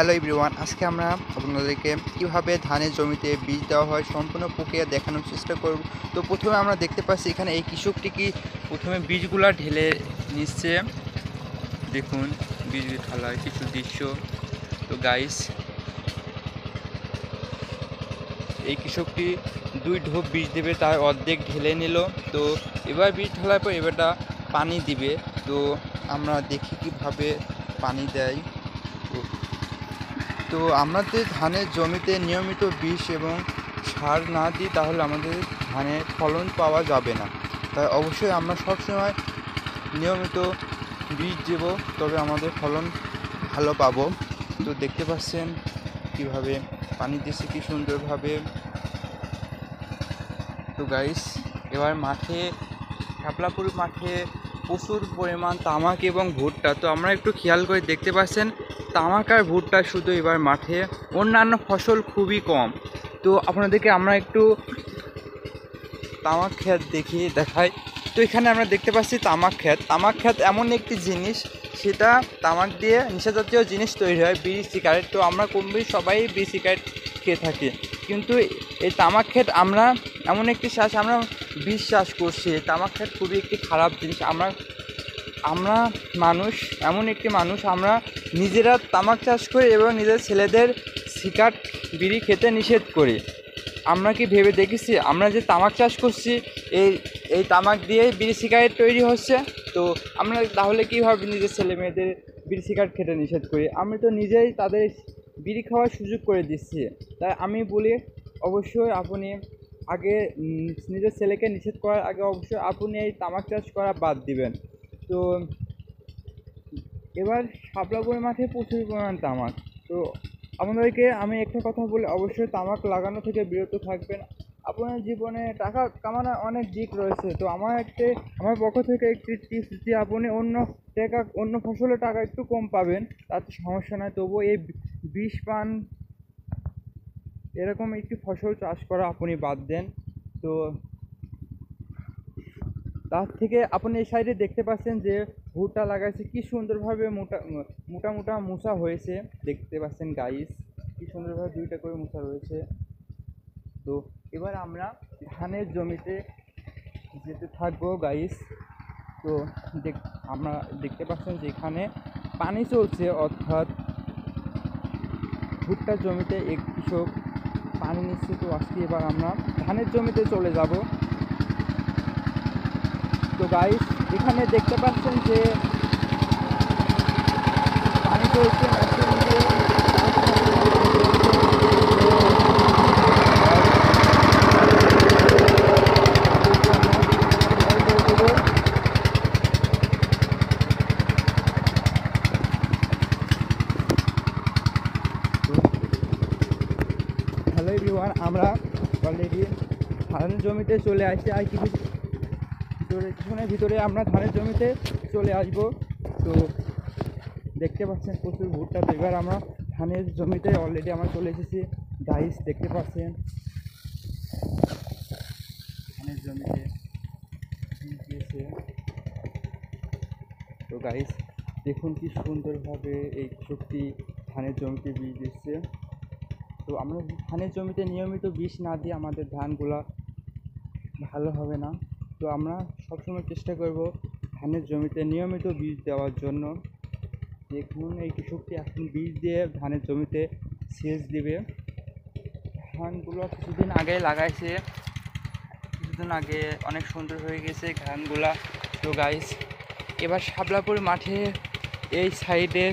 Hello everyone, আজকে আমরা আপনাদেরকে কীভাবে ধানের জমিতে বীজ দেওয়া হয় সম্পূর্ণ প্রক্রিয়া দেখানোর চেষ্টা করব। তো প্রথমে আমরা দেখতে পাচ্ছি এখানে এই কৃষকটি কি প্রথমে বীজগুলা ঢেলে নিচ্ছে। দেখুন বীজ ঢালার কিছু দৃশ্য। তো গাইস, এই কৃষকটি 2 ঢোপ বীজ দেবে, তার অর্ধেক ঢেলে নিল। তো এবার বীজ ঢালার পর এবারটা পানি দিবে। তো আমরা দেখি কিভাবে পানি দেয়। তো আমাদের ধানের জমিতে নিয়মিত বিষ এবং সার না দিই তাহলে আমাদের ধানের ফলন পাওয়া যাবে না। তাই অবশ্যই আমরা সবসময় নিয়মিত বীজ দেব, তবে আমাদের ফলন ভালো পাবো। তো দেখতে পাচ্ছেন কিভাবে পানি দিচ্ছে, কি সুন্দরভাবে। তো গাইস, এবার মাঠে শাপলাপুর মাঠে প্রচুর পরিমাণ তামাক এবং ভুট্টা। তো আমরা একটু খেয়াল করে দেখতে পাচ্ছেন তামাক আর ভুট্টা শুধু এবার মাঠে, অন্যান্য ফসল খুবই কম। তো আপনাদেরকে আমরা একটু তামাক ক্ষেত দেখাই। তো এখানে আমরা দেখতে পাচ্ছি তামাক ক্ষেত এমন একটি জিনিস, সেটা তামাক দিয়ে নেশাজাতীয় জিনিস তৈরি হয়, বিড়ি সিগারেট। তো আমরা কম বেশি সবাই বিড়ি সিগারেট খেয়ে থাকি, কিন্তু এই তামাক ক্ষেত আমরা এমন একটি চাষ, আমরা বিশ্বাস করছি তামাক ক্ষেত খুবই একটি খারাপ জিনিস। আমরা মানুষ, এমন একটি মানুষ, আমরা নিজেরা তামাক চাষ করি এবং নিজের ছেলেদের সিগারেট বিড়ি খেতে নিষেধ করি। আমরা কি ভেবে দেখেছি আমরা যে তামাক চাষ করছি, এই তামাক দিয়েই বিড়ি সিগারেট তৈরি হচ্ছে? তো আমরা তাহলে কীভাবে নিজের ছেলে মেয়েদের বিড়ি সিগারেট খেতে নিষেধ করি? আমি তো নিজেই তাদের বিড়ি খাওয়ার সুযোগ করে দিচ্ছি। তাই আমি বলি, অবশ্যই আপনি আগে নিজের ছেলেকে নিষেধ করার আগে অবশ্যই আপনি এই তামাক চাষ করা বাদ দিবেন। তো এবার শাপলাপুর মাঠে প্রচুর পরিমাণ তামাক। তো আপনাদেরকে আমি একটা কথা বলি, অবশ্যই তামাক লাগানো থেকে বিরত থাকবেন। আপনার জীবনে টাকা কামানোর অনেক দিক রয়েছে। তো আমার পক্ষ থেকে একটি টিপস, যে আপনি অন্য ফসলের টাকা একটু কম পাবেন, তাতে সমস্যা নয়, তবুও এই বিষ পান এরকম একটি ফসল চাষ করা আপনি বাদ দেন। তো তার থেকে আপনি এই সাইডে দেখতে পাচ্ছেন যে ভুট্টা লাগাইছে, কি সুন্দরভাবে মোটা মোচা হয়েছে। দেখতে পাচ্ছেন গাইস, কি সুন্দরভাবে 2টা করে মোচা রয়েছে। তো এবার আমরা ধানের জমিতে যেতে থাকবো গাইস। তো আমরা দেখতে পাচ্ছেন যে এখানে পানি চলছে, অর্থাৎ ভুট্টার জমিতে এক কৃষক পানি নিচ্ছে। তো আজকে এবার আমরা ধানের জমিতে চলে যাব। তো গাইস, এখানে দেখতে পাচ্ছেন যে পানি চলছে মেশিন দিয়ে। হ্যালো এভরিওয়ান, আমরা অলরেডি ধানের জমিতে চলে আসছি, আর কিছুক্ষণের ভিতরে আমরা ধানের জমিতে চলে আসব। তো দেখতে পাচ্ছেন প্রচুর ভুট্টা। তো এবার আমরা ধানের জমিতে অলরেডি আমরা চলে এসেছি গাইস। দেখতে পাচ্ছেন ধানের জমিতে গিয়েছে। তো গাইস দেখুন কি সুন্দরভাবে এই কৃষকটি ধানের জমিতে বীজ দিচ্ছে। তো আমরা ধানের জমিতে নিয়মিত বিষ না দিয়ে আমাদের ধানগুলা ভালো হবে না। তো আমরা সবসময় চেষ্টা করব ধানের জমিতে নিয়মিত বীজ দেওয়ার জন্য। দেখুন এই কৃষকটি এখন বীজ দিয়ে ধানের জমিতে সেচ দিবে। ধানগুলো কিছুদিন আগে লাগাইছে, কিছুদিন আগে অনেক সুন্দর হয়ে গেছে ধানগুলা। তো গাইস, এবার শাপলাপুর মাঠে এই সাইডে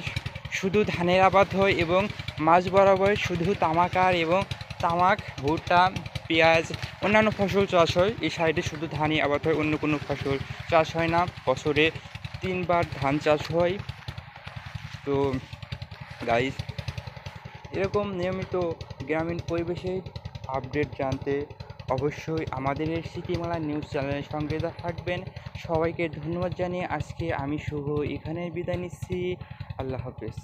শুধু ধানের আবাদ হয় এবং মাঝ বরাবর শুধু তামাক, ভুট্টা, পেঁয়াজ, অন্যান্য ফসল চাষ হয়। এই সাইডে শুধু ধানই আবাদ হয়, অন্য কোনো ফসল চাষ হয় না। বছরে 3 বার ধান চাষ হয়। তো গাইস, এরকম নিয়মিত গ্রামীণ পরিবেশে আপডেট জানতে অবশ্যই আমাদের এই সিটিমালা নিউজ চ্যানেলের সঙ্গে থাকবেন। সবাইকে ধন্যবাদ জানিয়ে আজকে আমি শুভ এখানে বিদায় নিচ্ছি। আল্লাহ হাফেজ।